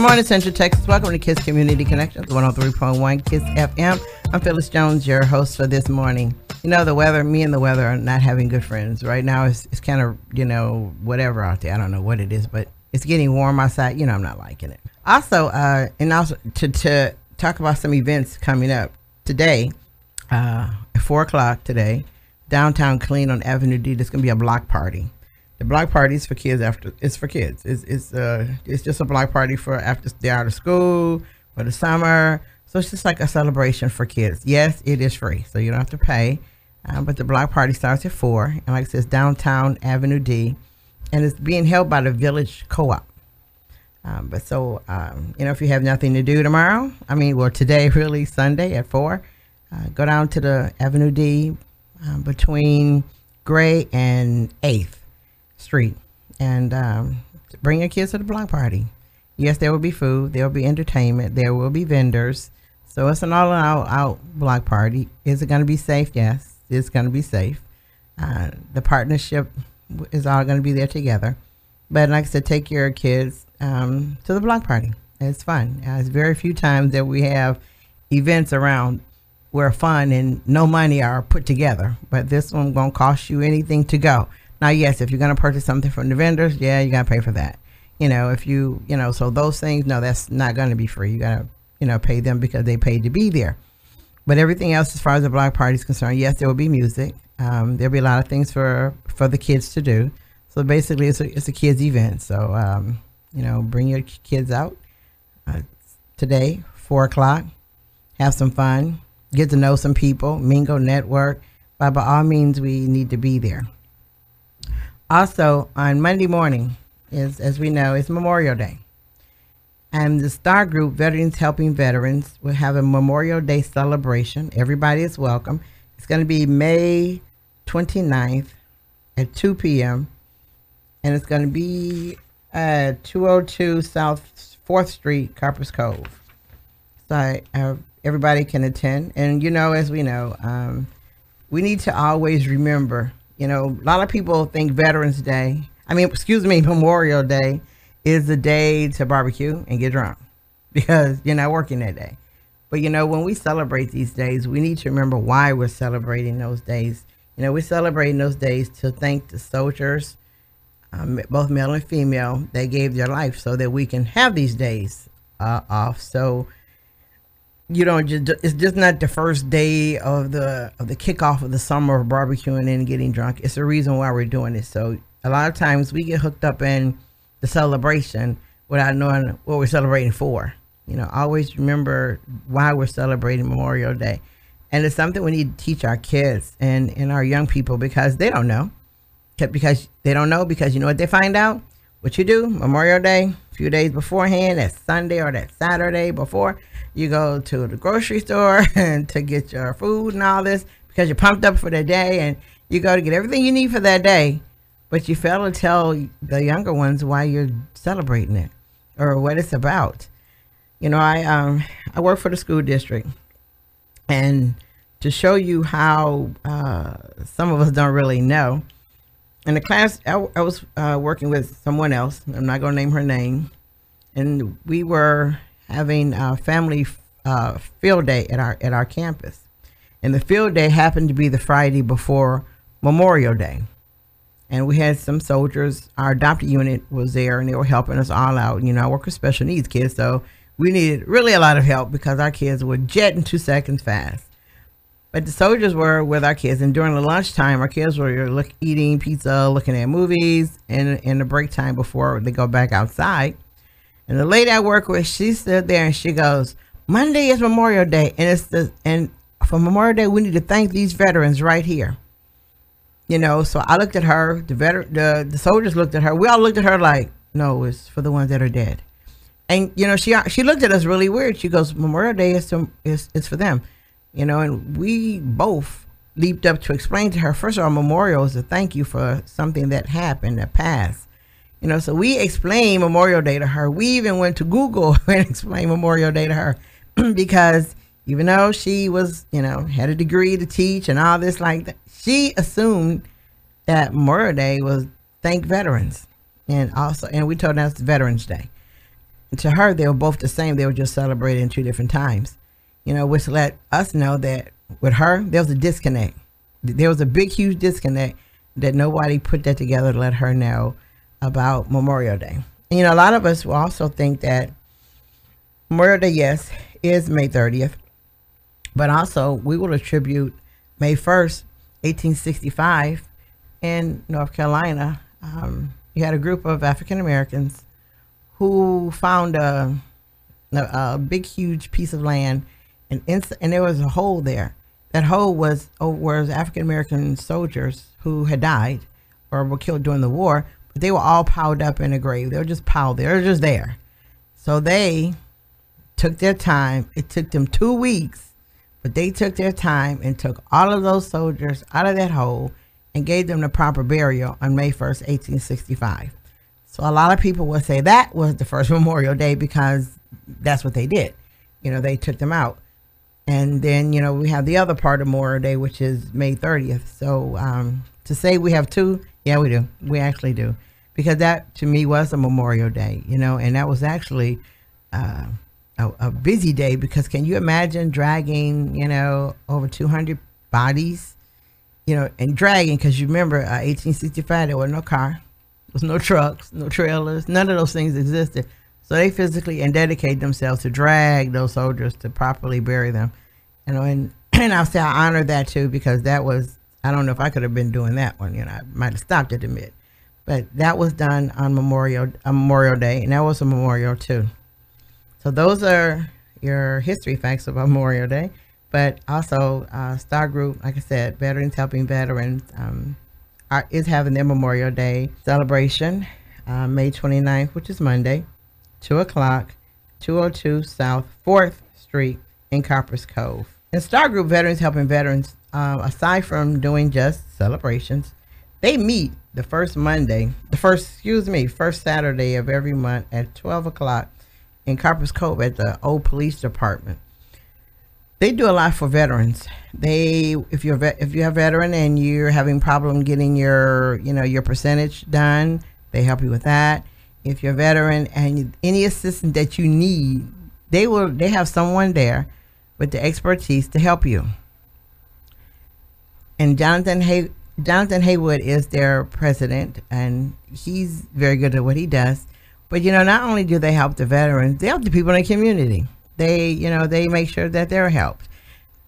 morning, Central Texas. Welcome to KISS Community Connections, 103.1 KISS FM. I'm Phyllis Jones, your host for this morning. You know, the weather, me and the weather are not having good friends. Right now, it's kind of, you know, whatever out there. I don't know what it is, but it's getting warm outside. You know, I'm not liking it. Also, to talk about some events coming up today, at 4 o'clock today, downtown Killeen on Avenue D, there's going to be a block party. The block party is for kids. It's for kids. It's just a block party for after they're out of school for the summer. So it's just like a celebration for kids. Yes, it is free, so you don't have to pay. But the block party starts at 4, and like I said, it's downtown Avenue D, and it's being held by the Village Co-op. If you have nothing to do tomorrow, today really, Sunday at 4, go down to the Avenue D between Gray and 8th Street, and bring your kids to the block party. Yes, there will be food, there will be entertainment, there will be vendors. So it's an all-out block party. Is it going to be safe? Yes, it's going to be safe. The partnership is all going to be there together. But like I said, take your kids to the block party. It's fun. It's very few times that we have events around where fun and no money are put together. But this one won't cost you anything to go. Now, yes, if you're going to purchase something from the vendors, yeah, you got to pay for that. So those things, no, that's not going to be free. You got to, pay them because they paid to be there. But everything else, as far as the block party is concerned, yes, there will be music. There'll be a lot of things for the kids to do. So basically, it's a kids event. So, bring your kids out today, 4 o'clock. Have some fun. Get to know some people. Mingle, network. But by all means, we need to be there. Also, on Monday morning, as we know, it's Memorial Day. And the Star Group, Veterans Helping Veterans, will have a Memorial Day celebration. Everybody is welcome. It's going to be May 29th at 2 p.m. And it's going to be at 202 South 4th Street, Carpers Cove. So everybody can attend. And, as we know, we need to always remember, a lot of people think Memorial Day is the day to barbecue and get drunk because you're not working that day. But, when we celebrate these days, we need to remember why we're celebrating those days. We're celebrating those days to thank the soldiers, both male and female, that gave their life so that we can have these days off. So, it's just not the first day of the kickoff of the summer of barbecuing and getting drunk. It's the reason why we're doing it. So a lot of times we get hooked up in the celebration without knowing what we're celebrating for. Always remember why we're celebrating Memorial Day. And it's something we need to teach our kids and our young people because they don't know. Because you know what they find out? What you do Memorial Day, a few days beforehand, that Sunday or that Saturday before, you go to the grocery store and to get your food and all this because you're pumped up for the day, and you go to get everything you need for that day, but you fail to tell the younger ones why you're celebrating it or what it's about. I work for the school district, and to show you how some of us don't really know, in the class, I was working with someone else. I'm not going to name her name. And we were having a family field day at our campus. And the field day happened to be the Friday before Memorial Day. And we had some soldiers. Our adopted unit was there, and they were helping us all out. I work with special needs kids, so we needed really a lot of help because our kids were jetting 2 seconds fast. But the soldiers were with our kids, and during the lunchtime, our kids were eating pizza, looking at movies, and in the break time before they go back outside. And the lady I work with, she stood there and she goes, "Monday is Memorial Day, and for Memorial Day, we need to thank these veterans right here." So I looked at her. The soldiers looked at her. We all looked at her like, "No, it's for the ones that are dead." And she looked at us really weird. She goes, "Memorial Day is for them." And we both leaped up to explain to her, first of all, Memorial is a thank you for something that happened, that passed. So we explained Memorial Day to her. We even went to Google and explained Memorial Day to her because even though she was, had a degree to teach and all this like that, she assumed that Memorial Day was thank veterans. And we told her that's Veterans Day. to her, they were both the same. They were just celebrated in 2 different times, you know, which let us know that with her, there was a disconnect. There was a big, huge disconnect that nobody put that together to let her know about Memorial Day. And, you know, a lot of us will also think that Memorial Day, yes, is May 30th, but also we will attribute May 1st, 1865 in North Carolina. You had a group of African Americans who found a big, huge piece of land, and there was a hole there. That hole was African American soldiers who had died or were killed during the war, but they were all piled up in a grave. They were just piled there. They were just there. So they took their time. It took them 2 weeks, but they took their time and took all of those soldiers out of that hole and gave them the proper burial on May 1st, 1865. So a lot of people will say that was the first Memorial Day because that's what they did. You know, they took them out. And then, you know, we have the other part of Memorial Day, which is May 30th. So to say we have 2, yeah, we do. We actually do. Because that, to me, was a Memorial Day, you know, and that was actually a busy day because can you imagine dragging, you know, over 200 bodies, you know, and dragging, because you remember 1865, there was no car, there was no trucks, no trailers, none of those things existed. So they physically and dedicate themselves to drag those soldiers to properly bury them. You know, and I'll say I honor that too, because that was, I don't know if I could have been doing that one, you know, I might have stopped at the mid. But that was done on Memorial Day, and that was a memorial too. So those are your history facts about Memorial Day. But also Star Group, like I said, Veterans Helping Veterans is having their Memorial Day celebration May 29th, which is Monday. 2 o'clock, 202 South 4th Street in Copper's Cove. And Star Group Veterans Helping Veterans, aside from doing just celebrations, they meet the first Saturday of every month at 12 o'clock in Copper's Cove at the old police department. They do a lot for veterans. If you're a veteran and you're having problem getting your percentage done, they help you with that. If you're a veteran and any assistance that you need, they have someone there with the expertise to help you. And Jonathan Haywood is their president, and he's very good at what he does. But you know, not only do they help the veterans, they help the people in the community. They make sure that they're helped.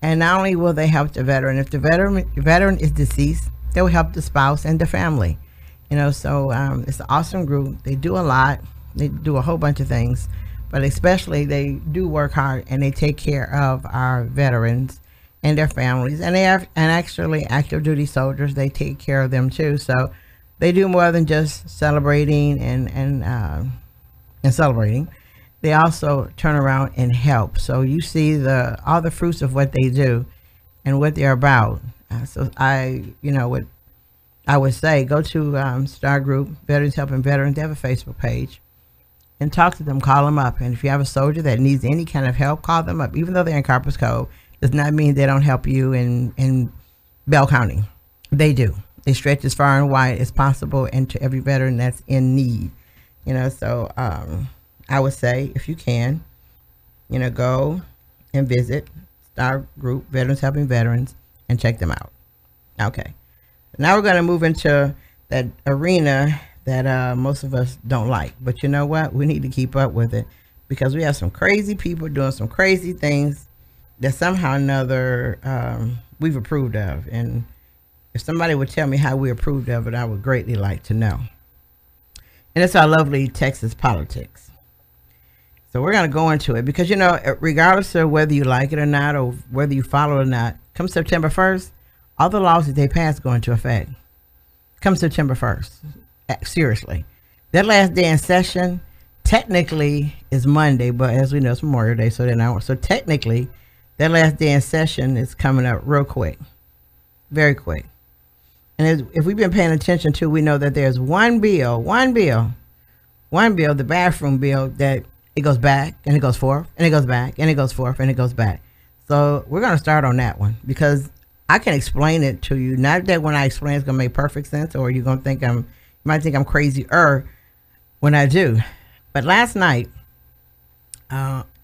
And not only will they help the veteran, if the veteran is deceased, they will help the spouse and the family. You know, so it's an awesome group. They do a lot. They do a whole bunch of things, but especially they do work hard and they take care of our veterans and their families. And actually active duty soldiers, they take care of them too. So they do more than just celebrating and celebrating. They also turn around and help. So you see all the fruits of what they do and what they're about. I would say go to Star Group, Veterans Helping Veterans. They have a Facebook page, and talk to them, call them up. And if you have a soldier that needs any kind of help, call them up. Even though they're in Copper's Cove, does not mean they don't help you in Bell County. They do. They stretch as far and wide as possible and to every veteran that's in need. You know, so I would say if you can, you know, go and visit Star Group, Veterans Helping Veterans, and check them out. Okay. Now we're going to move into that arena that most of us don't like. But you know what? We need to keep up with it because we have some crazy people doing some crazy things that somehow or another we've approved of. And if somebody would tell me how we approved of it, I would greatly like to know. And it's our lovely Texas politics. So we're going to go into it because, you know, regardless of whether you like it or not or whether you follow it or not, come September 1st, all the laws that they pass go into effect. Come September 1st. Seriously. That last day in session technically is Monday, but as we know, it's Memorial Day, so technically that last day in session is coming up real quick. Very quick. And if we've been paying attention to, we know that there's one bill, the bathroom bill, that it goes back and it goes forth and it goes back and it goes forth and it goes back. So we're going to start on that one because I can explain it to you. Not that when I explain it's going to make perfect sense, or you're going to think you might think I'm crazy when I do. But last night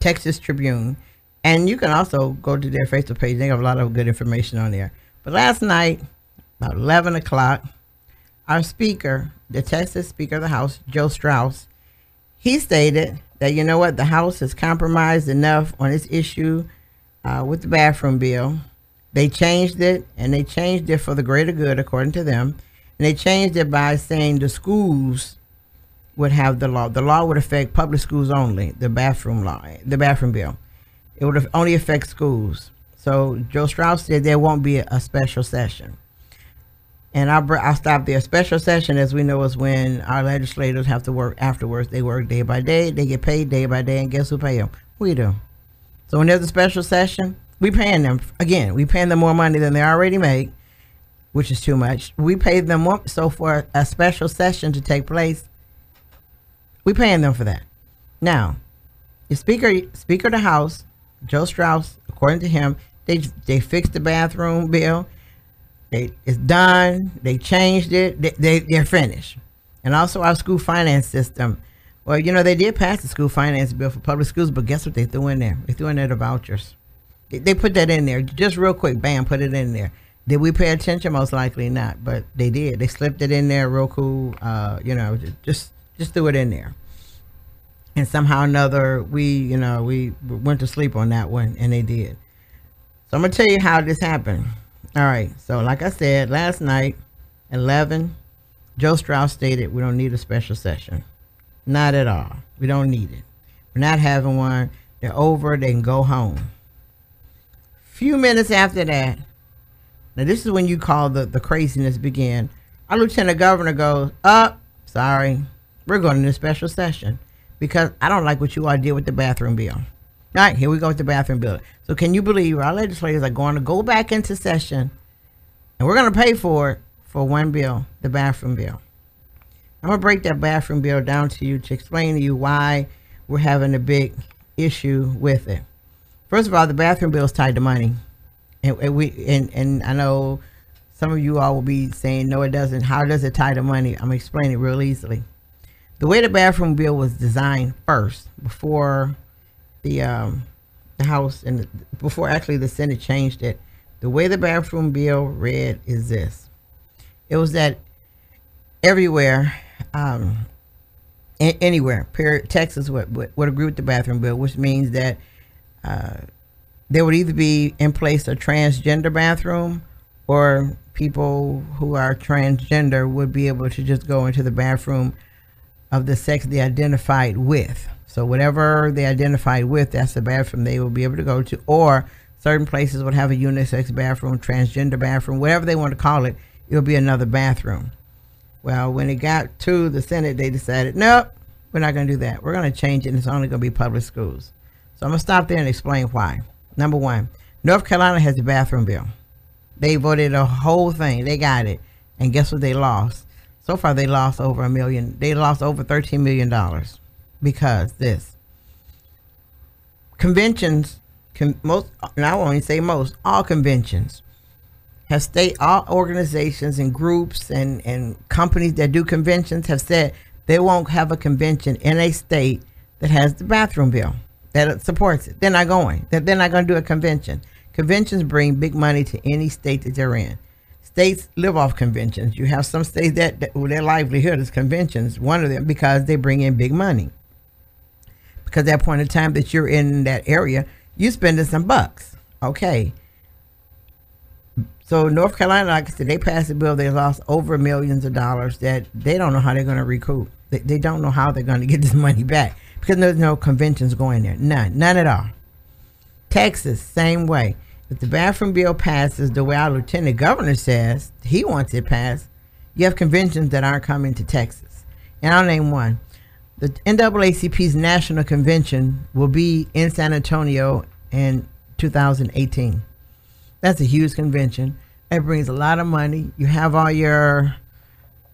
Texas Tribune, and you can also go to their Facebook page. They have a lot of good information on there. But last night, about 11 o'clock, our speaker, the Texas Speaker of the House, Joe Straus, he stated that, you know what, the House has compromised enough on this issue with the bathroom bill. They changed it, and they changed it for the greater good, according to them. And they changed it by saying the schools would have the law. The law would affect public schools only, the bathroom law, the bathroom bill. It would only affect schools. So Joe Straus said there won't be a special session. And I'll stop there. Special session, as we know, is when our legislators have to work afterwards. They work day by day. They get paid day by day. And guess who pay them? We do. So when there's a special session, we paying them. Again, we paying them more money than they already make, which is too much. We pay them more. So for a special session to take place, we paying them for that. Now, the Speaker of the House, Joe Straus, according to him, they fixed the bathroom bill. It's done. They changed it. They're finished. And also our school finance system. Well, you know, they did pass the school finance bill for public schools, but guess what they threw in there? They threw in there the vouchers. They put that in there just real quick. Bam, put it in there. Did we pay attention? Most likely not, but they did. They slipped it in there real cool. You know, just threw it in there. And somehow or another, we went to sleep on that one, and they did. So I'm going to tell you how this happened. All right. So like I said, last night, 11, Joe Straus stated we don't need a special session. Not at all. We don't need it. We're not having one. They're over. They can go home. Few minutes after that, now this is when you call the craziness began. Our lieutenant governor goes, sorry, we're going to a special session because I don't like what you all did with the bathroom bill. All right, here we go with the bathroom bill. So can you believe our legislators are going to go back into session and we're going to pay for it for one bill, the bathroom bill. I'm going to break that bathroom bill down to you to explain to you why we're having a big issue with it. First of all, the bathroom bill is tied to money. And I know some of you all will be saying, no, it doesn't. How does it tie to money? I'm going to explain it real easily. The way the bathroom bill was designed first, before the House and before actually the Senate changed it, the way the bathroom bill read is this. It was that everywhere, anywhere, Texas would agree with the bathroom bill, which means that there would either be in place a transgender bathroom, or people who are transgender would be able to just go into the bathroom of the sex they identified with. So whatever they identified with, that's the bathroom they will be able to go to. Or certain places would have a unisex bathroom, transgender bathroom, whatever they want to call it, it'll be another bathroom. Well, when it got to the Senate, they decided, nope, we're not going to do that. We're going to change it, and it's only going to be public schools. So I'm going to stop there and explain why. Number one, North Carolina has a bathroom bill. They voted a whole thing. They got it. And guess what they lost? So far, they lost over $1 million. They lost over $13 million because this. Conventions, most, and I won't even say most, all conventions have all organizations and groups and companies that do conventions have said they won't have a convention in a state that has the bathroom bill, that supports it. They're not going. They're not going to do a convention. Conventions bring big money to any state that they're in. States live off conventions. You have some states that their livelihood is conventions, one of them, because they bring in big money. Because at that point in time that you're in that area, you're spending some bucks. Okay. So North Carolina, like I said, they passed a bill. They lost over millions of dollars that they don't know how they're going to recoup. They don't know how they're going to get this money back because there's no conventions going there. None at all. Texas, same way. If the bathroom bill passes the way our lieutenant governor says he wants it passed, you have conventions that aren't coming to Texas. And I'll name one. The NAACP's national convention will be in San Antonio in 2018. That's a huge convention. It brings a lot of money. You have all your,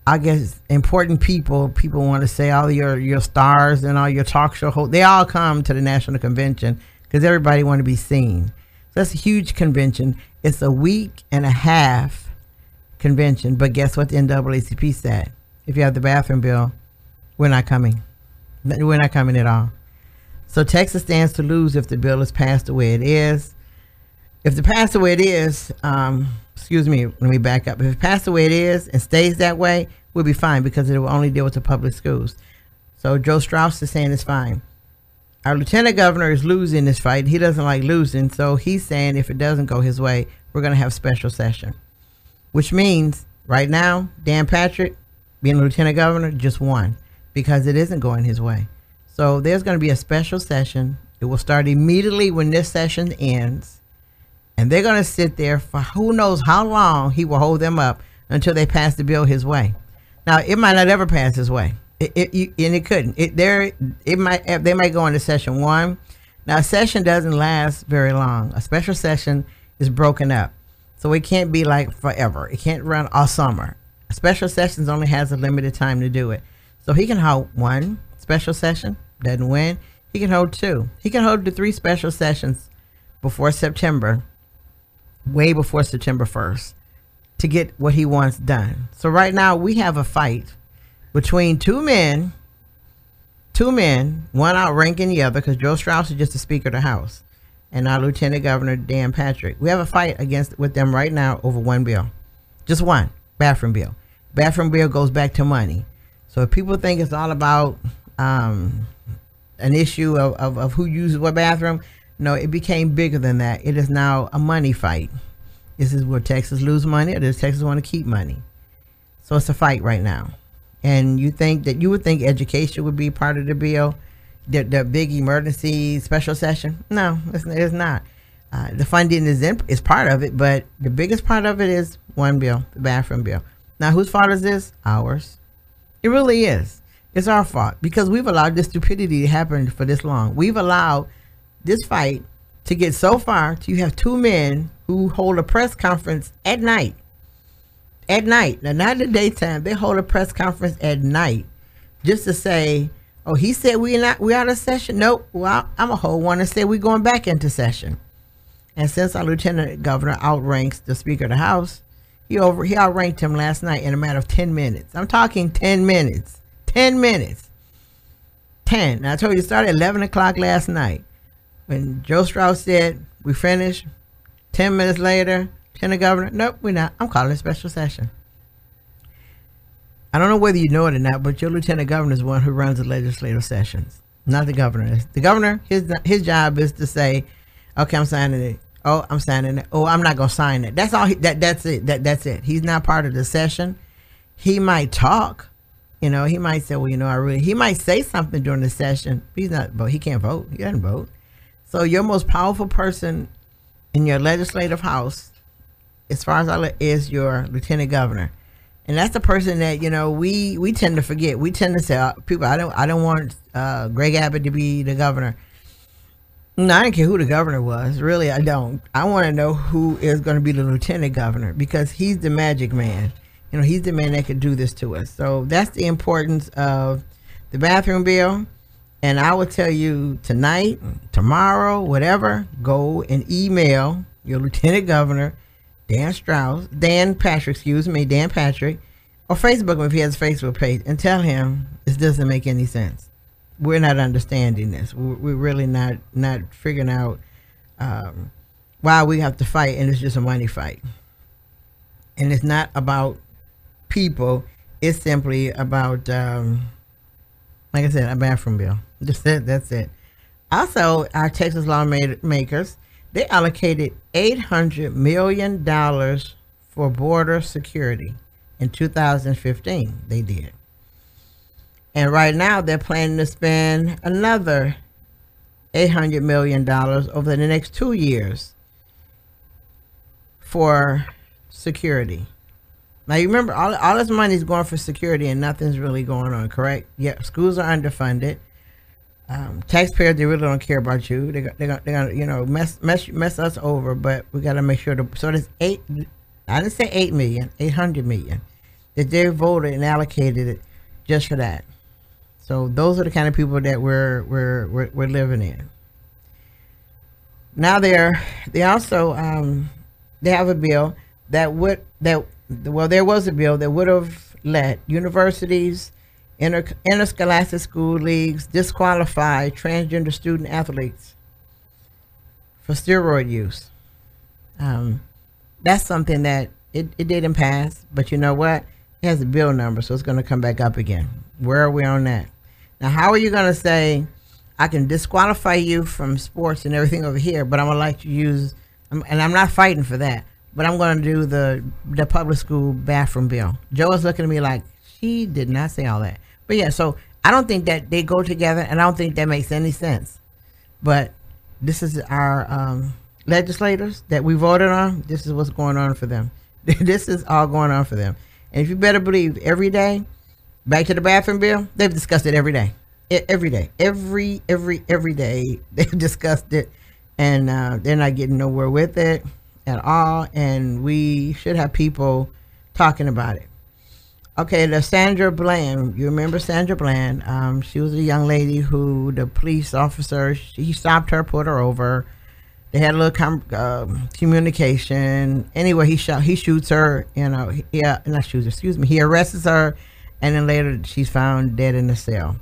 I guess, important people. People want to say all your stars and all your talk show hosts. They all come to the national convention because everybody want to be seen. So that's a huge convention. It's a week and a half convention. But guess what the NAACP said? If you have the bathroom bill, we're not coming. We're not coming at all. So Texas stands to lose if the bill is passed the way it is. If it passed the way it is, excuse me, let me back up. If it passed the way it is and stays that way, we'll be fine because it will only deal with the public schools. So Joe Strauss is saying it's fine. Our lieutenant governor is losing this fight. He doesn't like losing, so he's saying if it doesn't go his way, we're going to have special session, which means right now, Dan Patrick, being lieutenant governor, just won because it isn't going his way. So there's going to be a special session. It will start immediately when this session ends, and they're going to sit there for who knows how long. He will hold them up until they pass the bill his way. Now, it might not ever pass his way. And it couldn't. They might go into session 1. Now, a session doesn't last very long. A special session is broken up, so it can't be like forever. It can't run all summer. A special sessions only has a limited time to do it. So he can hold 1 special session, doesn't win. He can hold 2. He can hold the 3 special sessions before September, way before September 1st, to get what he wants done. So right now we have a fight between two men, one outranking the other, because Joe Strauss is just the Speaker of the House, and our Lieutenant Governor Dan Patrick. We have a fight with them right now over 1 bill, just 1 bathroom bill. Bathroom bill goes back to money. So if people think it's all about an issue of who uses what bathroom, no, it became bigger than that. It is now a money fight. This is where Texas lose money, or does Texas want to keep money? So it's a fight right now. And you would think education would be part of the bill, the big emergency special session? No, it's not. The funding is part of it, but the biggest part of it is 1 bill, the bathroom bill. Now, whose fault is this? Ours. It really is. It's our fault because we've allowed this stupidity to happen for this long. We've allowed this fight to get so far to you have 2 men who hold a press conference at night. At night. Now, not in the daytime. They hold a press conference at night just to say, oh, he said we out of session. Nope. Well, I'm going to hold one and say we're going back into session. And since our Lieutenant Governor outranks the Speaker of the House, he outranked him last night in a matter of 10 minutes. I'm talking 10 minutes. 10 minutes. 10. Now, I told you it started at 11 o'clock last night. When Joe Strauss said, we finished, 10 minutes later, Lieutenant Governor, nope, we're not. I'm calling a special session. I don't know whether you know it or not, but your Lieutenant Governor is the one who runs the legislative sessions, not the governor. The governor, his job is to say, okay, I'm signing it. Oh, I'm signing it. Oh, I'm not going to sign it. That's all. That's it. That's it. He's not part of the session. He might talk. He might say, well, he might say something during the session. He's not, but he can't vote. He doesn't vote. So your most powerful person in your legislative house, as far as I is your Lieutenant Governor. And that's the person that, we tend to forget. We tend to say, people, I don't want Greg Abbott to be the governor. No, I don't care who the governor was. Really, I don't. I want to know who is going to be the Lieutenant Governor, because he's the magic man. He's the man that could do this to us. So that's the importance of the bathroom bill. And I will tell you tonight, tomorrow, whatever, go and email your Lieutenant Governor, Dan Patrick, or Facebook him if he has a Facebook page, and tell him this doesn't make any sense. We're not understanding this. We're really not figuring out why we have to fight, and it's just a money fight. And it's not about people. It's simply about, like I said, a bathroom bill. That's it. Also, our Texas lawmakers, they allocated $800 million for border security in 2015. They did. And right now, they're planning to spend another $800 million over the next 2 years for security. Now, you remember, all this money is going for security and nothing's really going on, correct? Yeah, schools are underfunded. Taxpayers, they really don't care about you. They're gonna mess us over, but we got to make sure. So there's I didn't say 8 million, 800 million that they voted and allocated it just for that. So those are the kind of people that we're living in. Now they also they have a bill there was a bill that would have let universities Interscholastic school leagues disqualify transgender student athletes for steroid use. That's something that it didn't pass, but you know what? It has a bill number, so it's going to come back up again. Where are we on that? Now, how are you going to say, I can disqualify you from sports and everything over here, but I'm going to let you use, and I'm not fighting for that, but I'm going to do the public school bathroom bill. Joe is looking at me like, she did not say all that. But yeah, so I don't think that they go together, and I don't think that makes any sense. But this is our legislators that we voted on. This is what's going on for them. This is all going on for them. And if you better believe, every day, back to the bathroom bill, they've discussed it every day. Every day. Every day they've discussed it. And they're not getting nowhere with it at all. And we should have people talking about it. Okay, the Sandra Bland. You remember Sandra Bland? She was a young lady who the police officer, he stopped her, put her over. They had a little communication. Anyway, he shoots her, you know, not shoots her, excuse me. He arrests her, and then later she's found dead in the cell.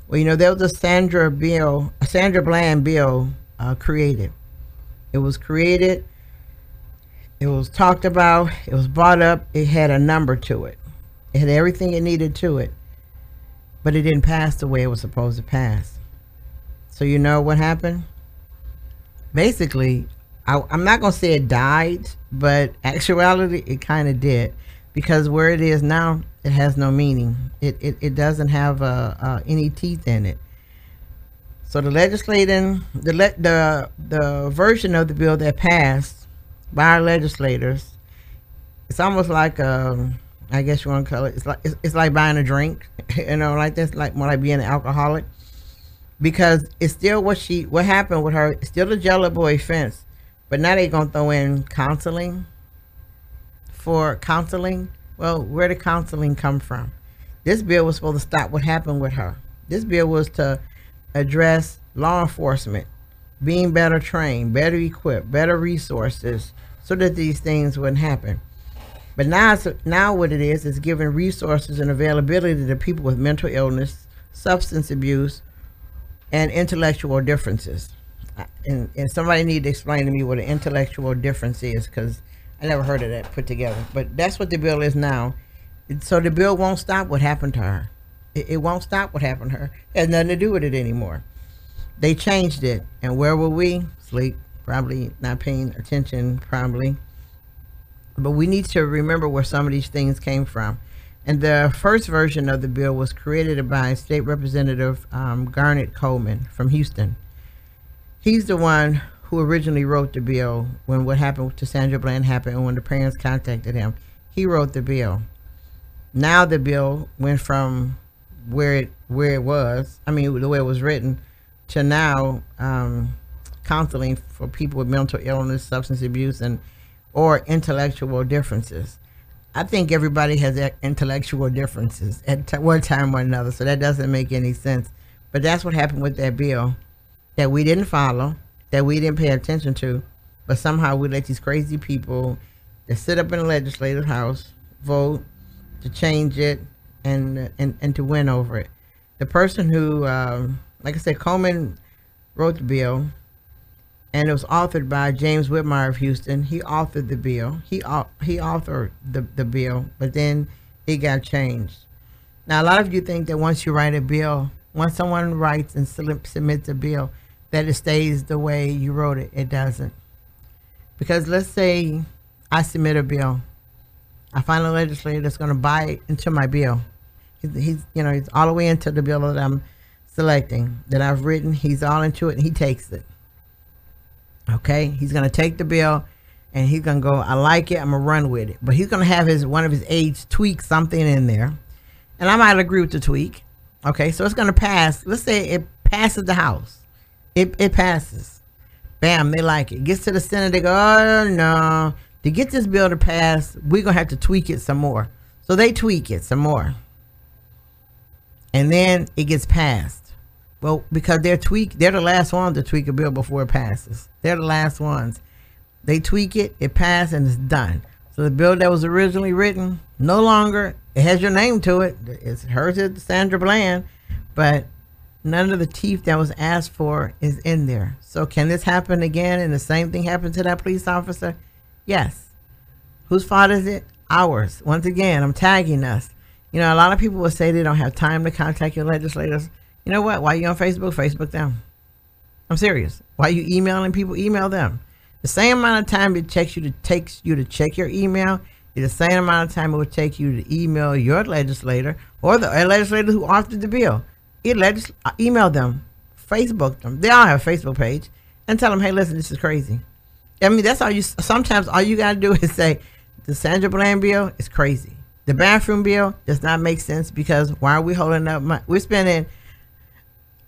Well, you know, there was a Sandra Bland bill created. It was created. It was talked about. It was brought up. It had a number to it. It had everything it needed to it. But it didn't pass the way it was supposed to pass. So you know what happened? Basically, I'm not going to say it died, but actuality, it kind of did. Because where it is now, it has no meaning. It doesn't have any teeth in it. So the the version of the bill that passed by our legislators, it's almost like, I guess you want to call it, it's like buying a drink, you know, like this, like more like being an alcoholic. Because it's still what happened with her, it's still a jailable offense, but now they're going to throw in counseling for counseling. Well, where did counseling come from? This bill was supposed to stop what happened with her. This bill was to address law enforcement, being better trained, better equipped, better resources, so that these things wouldn't happen. But now what it is giving resources and availability to people with mental illness, substance abuse, and intellectual differences. And somebody need to explain to me what an intellectual difference is, because I never heard of that put together. But that's what the bill is now. So the bill won't stop what happened to her. It won't stop what happened to her. It has nothing to do with it anymore. They changed it. And where were we? Sleep. Probably not paying attention, probably. But we need to remember where some of these things came from. And the first version of the bill was created by State Representative Garnet Coleman from Houston. He's the one who originally wrote the bill when what happened to Sandra Bland happened, and when the parents contacted him. He wrote the bill. Now the bill went from where it was, I mean, the way it was written, to now counseling for people with mental illness, substance abuse, or intellectual differences. I think everybody has intellectual differences at one time or another, so that doesn't make any sense. But that's what happened with that bill that we didn't follow, that we didn't pay attention to, but somehow we let these crazy people that sit up in the legislative house vote to change it and to win over it. The person who, like I said, Coleman wrote the bill, and it was authored by James Whitmire of Houston. He authored the bill. He authored the bill, but then it got changed. Now, a lot of you think that once you write a bill, once someone writes and submits a bill, that it stays the way you wrote it. It doesn't. Because let's say I submit a bill. I find a legislator that's going to buy into my bill. He's all the way into the bill that I'm selecting, that I've written. He's all into it, and he takes it. Okay, he's gonna take the bill and he's gonna go, I like it, I'm gonna run with it. But he's gonna have one of his aides tweak something in there, and I might agree with the tweak. Okay, so it's gonna pass. Let's say it passes the House. It passes. Bam, they like it. Gets to the Senate, they go, oh no, to get this bill to pass, we're gonna have to tweak it some more. So they tweak it some more, and then it gets passed. Well, because they're the last ones to tweak a bill before it passes. They're the last ones. They tweak it, it passes, and it's done. So the bill that was originally written, no longer, it has your name to it. It's hers, it's Sandra Bland, but none of the teeth that was asked for is in there. So can this happen again and the same thing happened to that police officer? Yes. Whose fault is it? Ours. Once again, I'm tagging us. You know, a lot of people will say they don't have time to contact your legislators. You know what? While you're on Facebook, Facebook them. I'm serious. While you emailing people, email them. The same amount of time it takes you to check your email is the same amount of time it would take you to email your legislator or the legislator who authored the bill. Email them, Facebook them. They all have a Facebook page, and tell them, hey, listen, this is crazy. I mean, that's all you. Sometimes all you gotta do is say, the Sandra Bland bill is crazy. The bathroom bill does not make sense because why are we holding up money? We're spending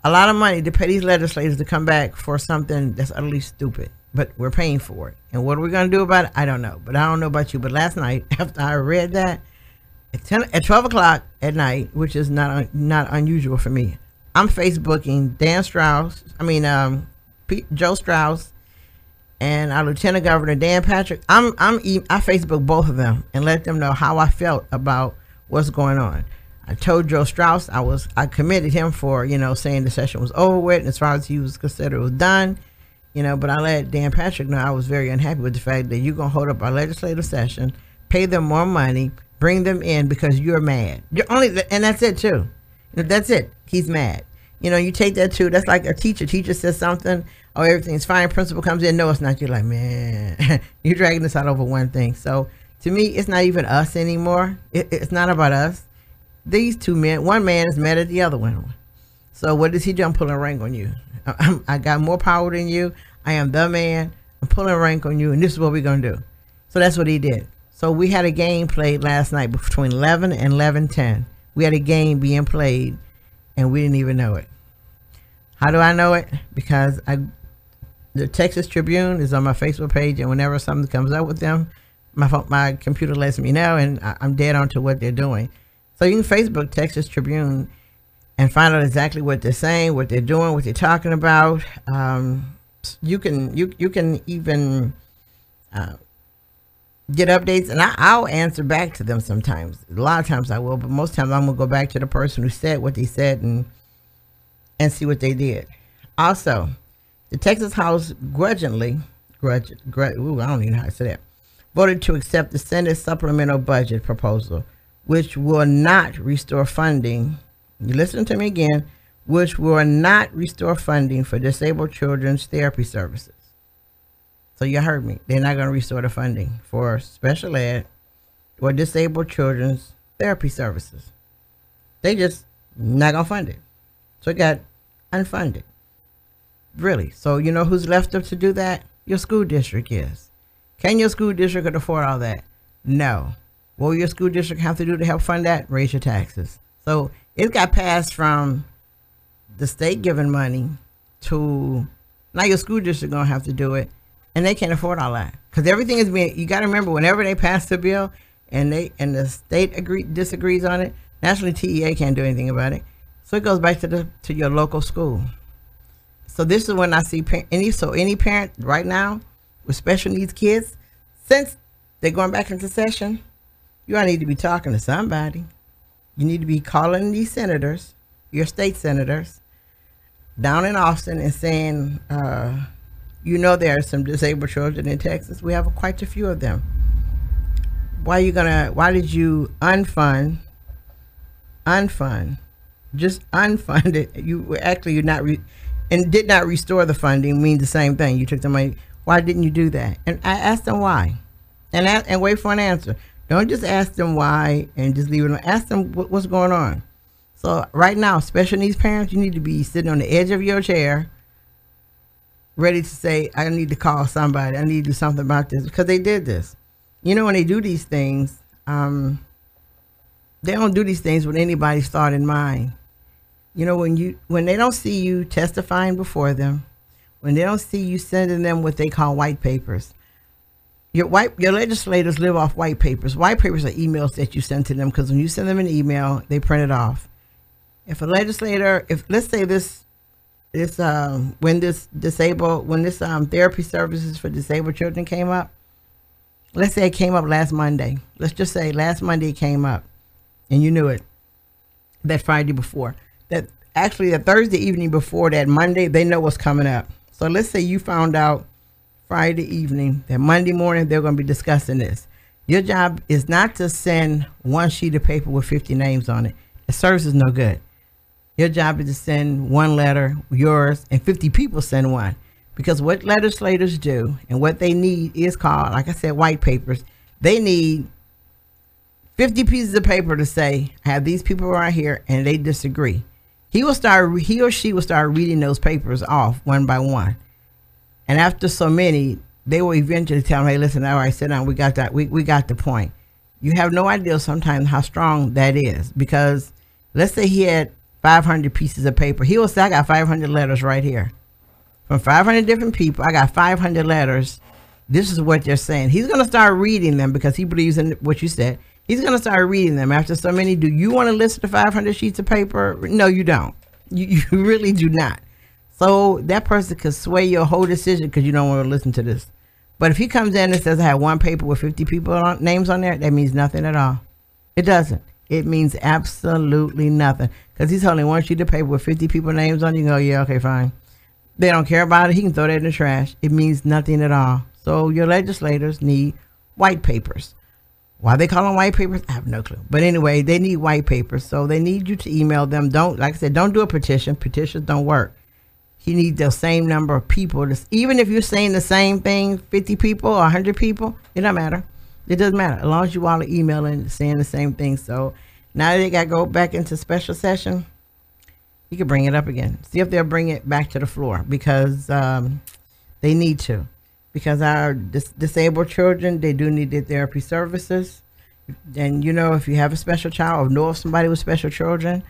a lot of money to pay these legislators to come back for something that's utterly stupid, but we're paying for it. And what are we going to do about it? I don't know. But I don't know about you. But last night, after I read that, at 12 o'clock at night, which is not unusual for me, I'm Facebooking Joe Strauss, and our Lieutenant Governor Dan Patrick. I Facebook both of them and let them know how I felt about what's going on. I told Joe Strauss I committed him for, saying the session was over with, and as far as he was considered it was done, but I let Dan Patrick know I was very unhappy with the fact that you're going to hold up our legislative session, pay them more money, bring them in because you're mad. And that's it too. That's it. He's mad. You take that too. That's like a teacher. Teacher says something, oh, everything's fine. Principal comes in, no, it's not. You're like, man, you're dragging this out over one thing. So to me, it's not even us anymore. It's not about us. These two men, one man is mad at the other one. So what does he do? I'm pulling rank on you. I got more power than you. I am the man. I'm pulling rank on you, and this is what we're going to do. So that's what he did. So we had a game played last night between 11 and 11:10. We had a game being played, and we didn't even know it. How do I know it? Because the Texas Tribune is on my Facebook page, and whenever something comes up with them, my computer lets me know, and I'm dead on to what they're doing. So you can Facebook Texas Tribune and find out exactly what they're saying, what they're doing, what they're talking about. You can even get updates, and I'll answer back to them sometimes. A lot of times I will, but most times I'm gonna go back to the person who said what they said and see what they did. Also, the Texas House I don't even know how to say that, voted to accept the Senate supplemental budget proposal, which will not restore funding. You listen to me again, which will not restore funding for disabled children's therapy services. So you heard me. They're not going to restore the funding for special ed or disabled children's therapy services. They just not going to fund it. So it got unfunded. Really. So you know who's left up to do that? Your school district is. Can your school district afford all that? No. What will your school district have to do to help fund that? Raise your taxes. So it got passed from the state giving money to now your school district going to have to do it. And they can't afford all that because everything is being. You got to remember, whenever they pass the bill and the state disagrees on it, nationally TEA can't do anything about it. So it goes back to your local school. So this is when I see any parent right now with special needs kids, since they're going back into session, you all need to be talking to somebody. You need to be calling these senators, your state senators, down in Austin and saying. There are some disabled children in Texas. We have quite a few of them. Why did you unfund, just unfund it? And did not restore the funding means the same thing. You took the money. Why didn't you do that? And I asked them why, and wait for an answer. Don't just ask them why and just leave it alone. Ask them what's going on. So right now, special needs parents, you need to be sitting on the edge of your chair, ready to say, I need to call somebody. I need to do something about this because they did this. When they do these things, they don't do these things with anybody's thought in mind. When they don't see you testifying before them, when they don't see you sending them what they call white papers. Your legislators live off white papers. White papers are emails that you send to them because when you send them an email, they print it off. If a legislator, let's say when this therapy services for disabled children came up, let's say it came up last Monday. Let's just say last Monday it came up and you knew it that Friday before. That actually the Thursday evening before that Monday, they know what's coming up. So let's say you found out Friday evening that Monday morning they're going to be discussing this. Your job is not to send one sheet of paper with 50 names on it. The service is no good. Your job is to send one letter, yours, and 50 people send one. Because what legislators do and what they need is called, like I said, white papers. They need 50 pieces of paper to say, I have these people right here and they disagree. He or she will start reading those papers off one by one. And after so many, they will eventually tell them, hey, listen, all right, sit down. We got that. We got the point. You have no idea sometimes how strong that is, because let's say he had 500 pieces of paper. He will say, I got 500 letters right here from 500 different people. I got 500 letters. This is what they're saying. He's going to start reading them because he believes in what you said. He's going to start reading them. After so many, do you want to listen to 500 sheets of paper? No, you don't. You really do not. So that person could sway your whole decision because you don't want to listen to this. But if he comes in and says, I have one paper with 50 people names on there, that means nothing at all. It doesn't. It means absolutely nothing. Because he's holding one sheet of paper with 50 people names on it. You can go, yeah, okay, fine. They don't care about it. He can throw that in the trash. It means nothing at all. So your legislators need white papers. Why they call them white papers, I have no clue. But anyway, they need white papers. So they need you to email them. Don't, like I said, don't do a petition. Petitions don't work. He needs the same number of people. Even if you're saying the same thing, 50 people or 100 people, it doesn't matter. It doesn't matter. As long as you all are emailing, saying the same thing. So now they got to go back into special session. You can bring it up again. See if they'll bring it back to the floor, because they need to. Because our disabled children, they do need their therapy services. And, you know, if you have a special child or know of somebody with special children,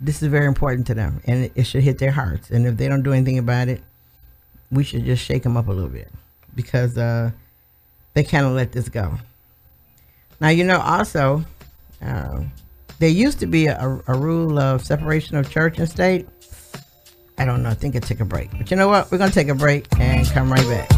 this is very important to them, and it should hit their hearts. And if they don't do anything about it, we should just shake them up a little bit, because they cannot let this go. Now, you know, also, there used to be a rule of separation of church and state. I don't know. I think it took a break. But you know what? We're going to take a break and come right back.